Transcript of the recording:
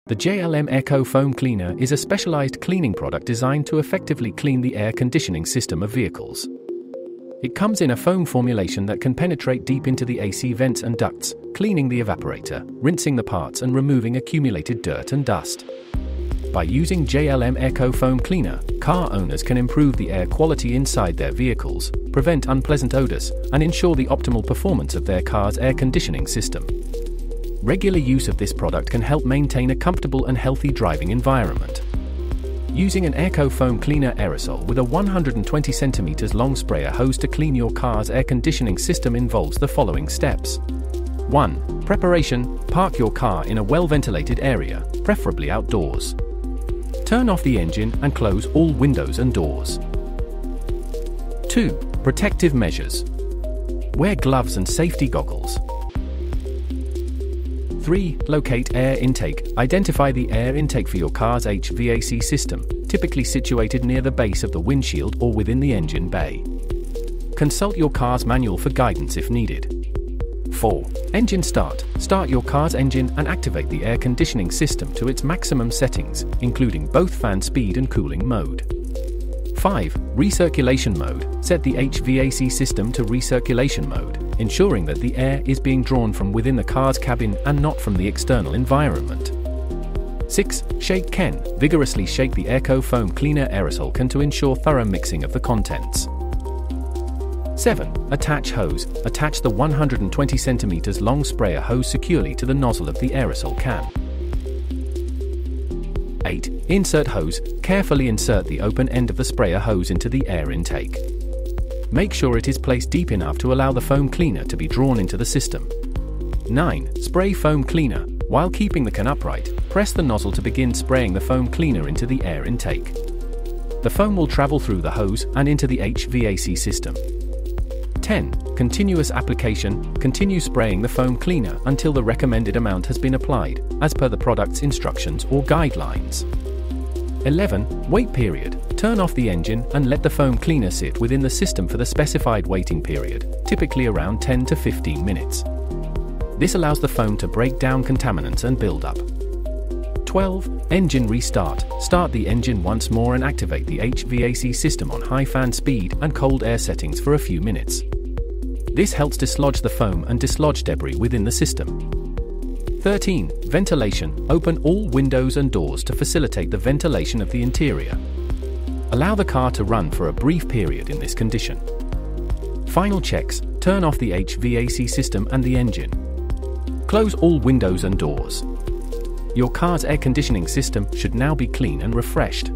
The JLM Airco Foam Cleaner is a specialized cleaning product designed to effectively clean the air conditioning system of vehicles. It comes in a foam formulation that can penetrate deep into the AC vents and ducts, cleaning the evaporator, rinsing the parts and removing accumulated dirt and dust. By using JLM Airco Foam Cleaner, car owners can improve the air quality inside their vehicles, prevent unpleasant odors, and ensure the optimal performance of their car's air conditioning system. Regular use of this product can help maintain a comfortable and healthy driving environment. Using an Airco Foam Cleaner aerosol with a 120 cm long sprayer hose to clean your car's air conditioning system involves the following steps. 1. Preparation. Park your car in a well-ventilated area, preferably outdoors. Turn off the engine and close all windows and doors. 2. Protective measures. Wear gloves and safety goggles. 3. Locate air intake. Identify the air intake for your car's HVAC system, typically situated near the base of the windshield or within the engine bay. Consult your car's manual for guidance if needed. 4. Engine start. Start your car's engine and activate the air conditioning system to its maximum settings, including both fan speed and cooling mode. 5. Recirculation mode. Set the HVAC system to recirculation mode, ensuring that the air is being drawn from within the car's cabin and not from the external environment. 6. Shake can. Vigorously shake the Airco Foam Cleaner aerosol can to ensure thorough mixing of the contents. 7. Attach hose. Attach the 120 cm long sprayer hose securely to the nozzle of the aerosol can. 8. Insert hose. Carefully insert the open end of the sprayer hose into the air intake. Make sure it is placed deep enough to allow the foam cleaner to be drawn into the system. 9. Spray foam cleaner. While keeping the can upright, press the nozzle to begin spraying the foam cleaner into the air intake. The foam will travel through the hose and into the HVAC system. 10. Continuous application. Continue spraying the foam cleaner until the recommended amount has been applied, as per the product's instructions or guidelines. 11. Wait period. Turn off the engine and let the foam cleaner sit within the system for the specified waiting period, typically around 10 to 15 minutes. This allows the foam to break down contaminants and build up. 12. Engine restart. Start the engine once more and activate the HVAC system on high fan speed and cold air settings for a few minutes. This helps dislodge the foam and dislodge debris within the system. 13. Ventilation. Open all windows and doors to facilitate the ventilation of the interior. Allow the car to run for a brief period in this condition. Final checks. Turn off the HVAC system and the engine. Close all windows and doors. Your car's air conditioning system should now be clean and refreshed.